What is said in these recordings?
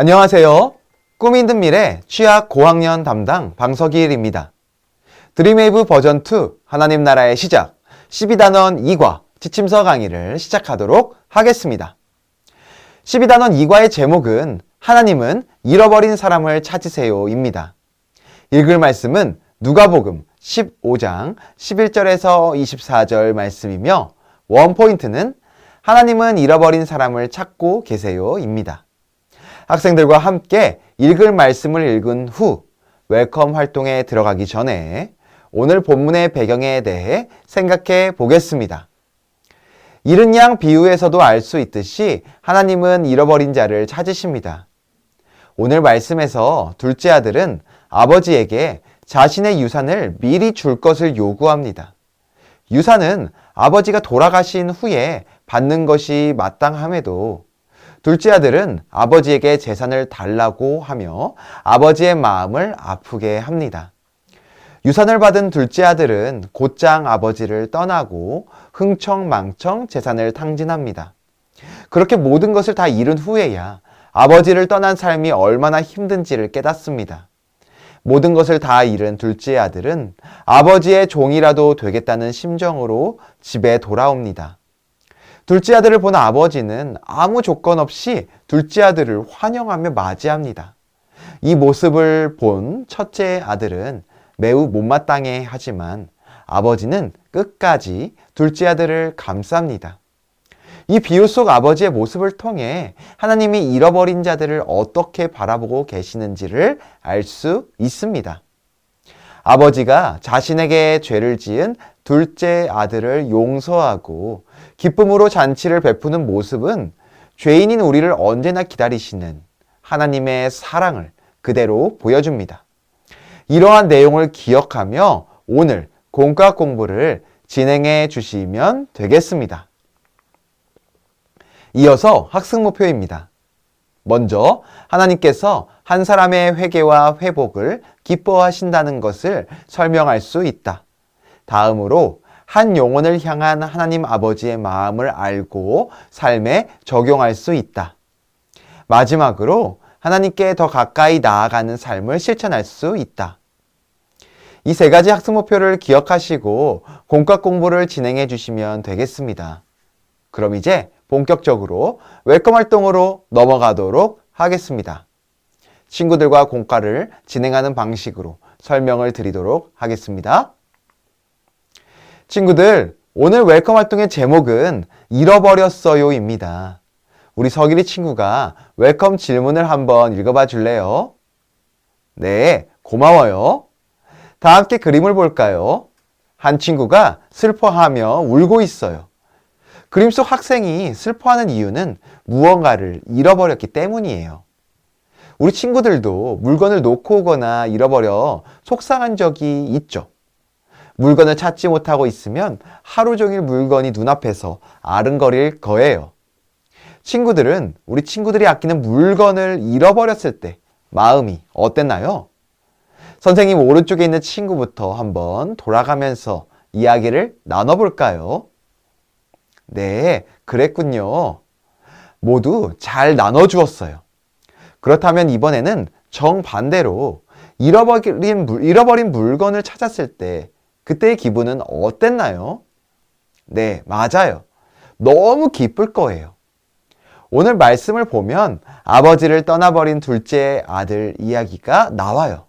안녕하세요. 꿈 있는 미래 취학 고학년 담당 방석일입니다. 드림웨이브 버전2 하나님 나라의 시작 12단원 2과 지침서 강의를 시작하도록 하겠습니다. 12단원 2과의 제목은 하나님은 잃어버린 사람을 찾으세요입니다. 읽을 말씀은 누가복음 15장 11절에서 24절 말씀이며 원포인트는 하나님은 잃어버린 사람을 찾고 계세요입니다. 학생들과 함께 읽을 말씀을 읽은 후 웰컴 활동에 들어가기 전에 오늘 본문의 배경에 대해 생각해 보겠습니다. 잃은 양 비유에서도 알 수 있듯이 하나님은 잃어버린 자를 찾으십니다. 오늘 말씀에서 둘째 아들은 아버지에게 자신의 유산을 미리 줄 것을 요구합니다. 유산은 아버지가 돌아가신 후에 받는 것이 마땅함에도 둘째 아들은 아버지에게 재산을 달라고 하며 아버지의 마음을 아프게 합니다. 유산을 받은 둘째 아들은 곧장 아버지를 떠나고 흥청망청 재산을 탕진합니다. 그렇게 모든 것을 다 잃은 후에야 아버지를 떠난 삶이 얼마나 힘든지를 깨닫습니다. 모든 것을 다 잃은 둘째 아들은 아버지의 종이라도 되겠다는 심정으로 집에 돌아옵니다. 둘째 아들을 본 아버지는 아무 조건 없이 둘째 아들을 환영하며 맞이합니다. 이 모습을 본 첫째 아들은 매우 못마땅해 하지만 아버지는 끝까지 둘째 아들을 감쌉니다. 이 비유 속 아버지의 모습을 통해 하나님이 잃어버린 자들을 어떻게 바라보고 계시는지를 알 수 있습니다. 아버지가 자신에게 죄를 지은 둘째 아들을 용서하고 기쁨으로 잔치를 베푸는 모습은 죄인인 우리를 언제나 기다리시는 하나님의 사랑을 그대로 보여줍니다. 이러한 내용을 기억하며 오늘 공과 공부를 진행해 주시면 되겠습니다. 이어서 학습 목표입니다. 먼저 하나님께서 한 사람의 회개와 회복을 기뻐하신다는 것을 설명할 수 있다. 다음으로 한 영혼을 향한 하나님 아버지의 마음을 알고 삶에 적용할 수 있다. 마지막으로 하나님께 더 가까이 나아가는 삶을 실천할 수 있다. 이 세 가지 학습 목표를 기억하시고 공과 공부를 진행해 주시면 되겠습니다. 그럼 이제 본격적으로 웰컴 활동으로 넘어가도록 하겠습니다. 친구들과 공과를 진행하는 방식으로 설명을 드리도록 하겠습니다. 친구들, 오늘 웰컴 활동의 제목은 잃어버렸어요입니다. 우리 석일이 친구가 웰컴 질문을 한번 읽어봐 줄래요? 네, 고마워요. 다 함께 그림을 볼까요? 한 친구가 슬퍼하며 울고 있어요. 그림 속 학생이 슬퍼하는 이유는 무언가를 잃어버렸기 때문이에요. 우리 친구들도 물건을 놓고 오거나 잃어버려 속상한 적이 있죠. 물건을 찾지 못하고 있으면 하루 종일 물건이 눈앞에서 아른거릴 거예요. 친구들은 우리 친구들이 아끼는 물건을 잃어버렸을 때 마음이 어땠나요? 선생님 오른쪽에 있는 친구부터 한번 돌아가면서 이야기를 나눠볼까요? 네, 그랬군요. 모두 잘 나눠주었어요. 그렇다면 이번에는 정반대로 잃어버린 물건을 찾았을 때 그때의 기분은 어땠나요? 네, 맞아요. 너무 기쁠 거예요. 오늘 말씀을 보면 아버지를 떠나버린 둘째 아들 이야기가 나와요.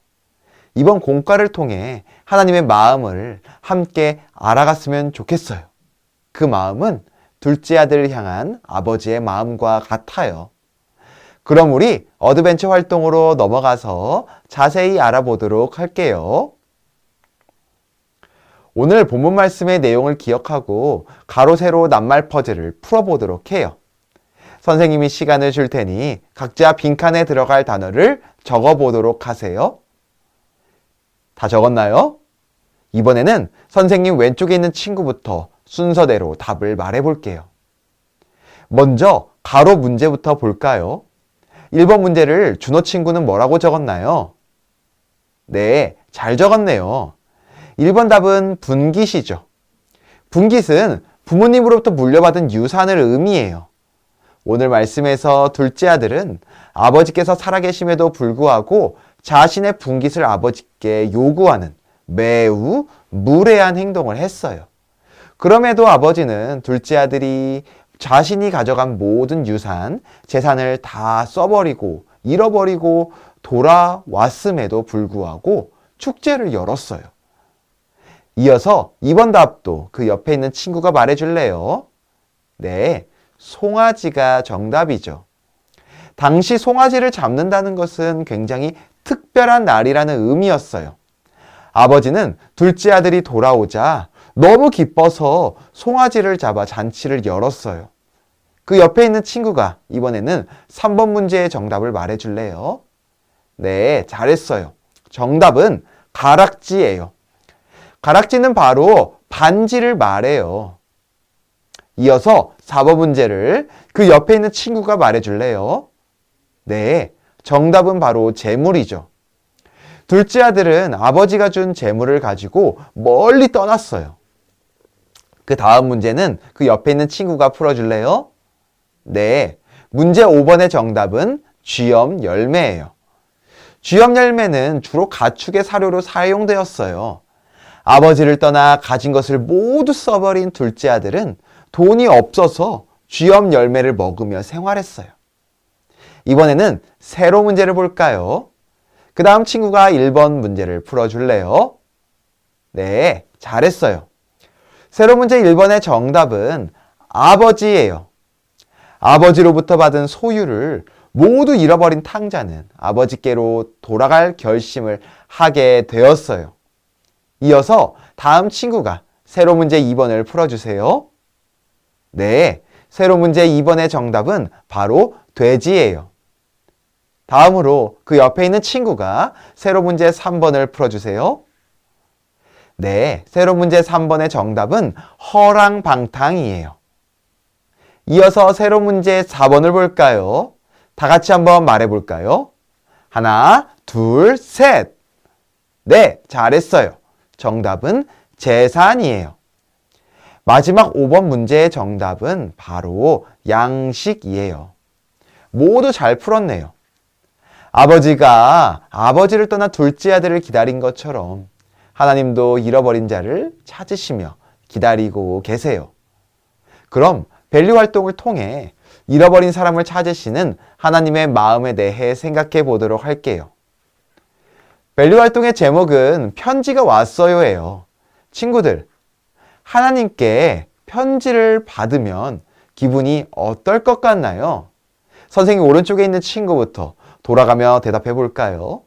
이번 공과를 통해 하나님의 마음을 함께 알아갔으면 좋겠어요. 그 마음은 둘째 아들을 향한 아버지의 마음과 같아요. 그럼 우리 어드벤처 활동으로 넘어가서 자세히 알아보도록 할게요. 오늘 본문 말씀의 내용을 기억하고 가로 세로 낱말 퍼즐을 풀어보도록 해요. 선생님이 시간을 줄 테니 각자 빈칸에 들어갈 단어를 적어보도록 하세요. 다 적었나요? 이번에는 선생님 왼쪽에 있는 친구부터 순서대로 답을 말해볼게요. 먼저 가로 문제부터 볼까요? 1번 문제를 준호 친구는 뭐라고 적었나요? 네, 잘 적었네요. 1번 답은 분깃이죠. 분깃은 부모님으로부터 물려받은 유산을 의미해요. 오늘 말씀에서 둘째 아들은 아버지께서 살아계심에도 불구하고 자신의 분깃을 아버지께 요구하는 매우 무례한 행동을 했어요. 그럼에도 아버지는 둘째 아들이 자신이 가져간 모든 유산, 재산을 다 써버리고 잃어버리고 돌아왔음에도 불구하고 축제를 열었어요. 이어서 이번 답도 그 옆에 있는 친구가 말해줄래요? 네, 송아지가 정답이죠. 당시 송아지를 잡는다는 것은 굉장히 특별한 날이라는 의미였어요. 아버지는 둘째 아들이 돌아오자 너무 기뻐서 송아지를 잡아 잔치를 열었어요. 그 옆에 있는 친구가 이번에는 3번 문제의 정답을 말해줄래요? 네, 잘했어요. 정답은 가락지예요. 가락지는 바로 반지를 말해요. 이어서 4번 문제를 그 옆에 있는 친구가 말해줄래요? 네, 정답은 바로 재물이죠. 둘째 아들은 아버지가 준 재물을 가지고 멀리 떠났어요. 그 다음 문제는 그 옆에 있는 친구가 풀어줄래요? 네, 문제 5번의 정답은 쥐염 열매예요. 쥐염 열매는 주로 가축의 사료로 사용되었어요. 아버지를 떠나 가진 것을 모두 써버린 둘째 아들은 돈이 없어서 쥐염 열매를 먹으며 생활했어요. 이번에는 세로 문제를 볼까요? 그 다음 친구가 1번 문제를 풀어줄래요? 네, 잘했어요. 세로 문제 1번의 정답은 아버지예요. 아버지로부터 받은 소유를 모두 잃어버린 탕자는 아버지께로 돌아갈 결심을 하게 되었어요. 이어서 다음 친구가 세로 문제 2번을 풀어주세요. 네, 세로 문제 2번의 정답은 바로 돼지예요. 다음으로 그 옆에 있는 친구가 세로 문제 3번을 풀어주세요. 네, 세로 문제 3번의 정답은 허랑방탕이에요. 이어서 세로 문제 4번을 볼까요? 다 같이 한번 말해볼까요? 하나, 둘, 셋. 네, 잘했어요. 정답은 재산이에요. 마지막 5번 문제의 정답은 바로 양식이에요. 모두 잘 풀었네요. 아버지가 아버지를 떠나 둘째 아들을 기다린 것처럼 하나님도 잃어버린 자를 찾으시며 기다리고 계세요. 그럼 밸류 활동을 통해 잃어버린 사람을 찾으시는 하나님의 마음에 대해 생각해 보도록 할게요. 밸류 활동의 제목은 편지가 왔어요예요. 친구들, 하나님께 편지를 받으면 기분이 어떨 것 같나요? 선생님 오른쪽에 있는 친구부터 돌아가며 대답해 볼까요?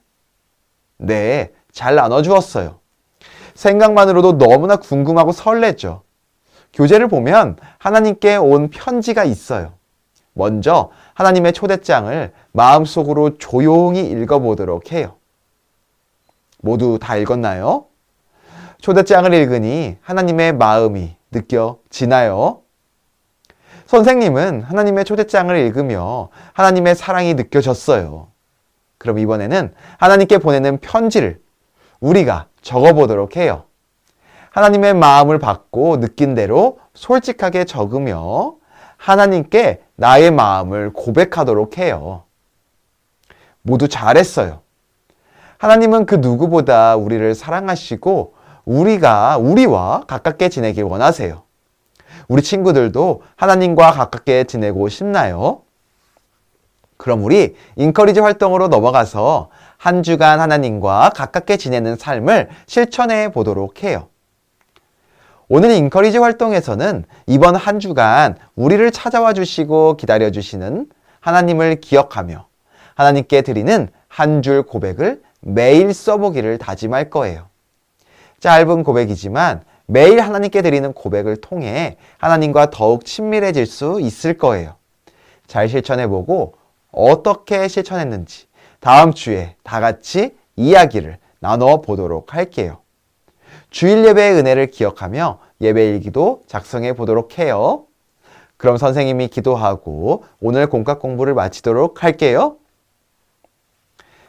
네, 잘 나눠주었어요. 생각만으로도 너무나 궁금하고 설레죠. 교재를 보면 하나님께 온 편지가 있어요. 먼저 하나님의 초대장을 마음속으로 조용히 읽어보도록 해요. 모두 다 읽었나요? 초대장을 읽으니 하나님의 마음이 느껴지나요? 선생님은 하나님의 초대장을 읽으며 하나님의 사랑이 느껴졌어요. 그럼 이번에는 하나님께 보내는 편지를 우리가 적어보도록 해요. 하나님의 마음을 받고 느낀 대로 솔직하게 적으며 하나님께 나의 마음을 고백하도록 해요. 모두 잘했어요. 하나님은 그 누구보다 우리를 사랑하시고 우리와 가깝게 지내길 원하세요. 우리 친구들도 하나님과 가깝게 지내고 싶나요? 그럼 우리 인커리지 활동으로 넘어가서 한 주간 하나님과 가깝게 지내는 삶을 실천해 보도록 해요. 오늘 인커리지 활동에서는 이번 한 주간 우리를 찾아와 주시고 기다려 주시는 하나님을 기억하며 하나님께 드리는 한 줄 고백을 매일 써보기를 다짐할 거예요. 짧은 고백이지만 매일 하나님께 드리는 고백을 통해 하나님과 더욱 친밀해질 수 있을 거예요. 잘 실천해보고 어떻게 실천했는지 다음 주에 다 같이 이야기를 나눠보도록 할게요. 주일 예배의 은혜를 기억하며 예배일기도 작성해 보도록 해요. 그럼 선생님이 기도하고 오늘 공과 공부를 마치도록 할게요.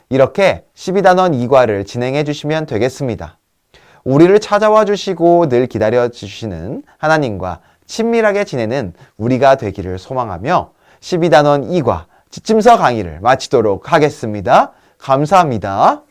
이렇게 12단원 2과를 진행해 주시면 되겠습니다. 우리를 찾아와 주시고 늘 기다려 주시는 하나님과 친밀하게 지내는 우리가 되기를 소망하며 12단원 2과 지침서 강의를 마치도록 하겠습니다. 감사합니다.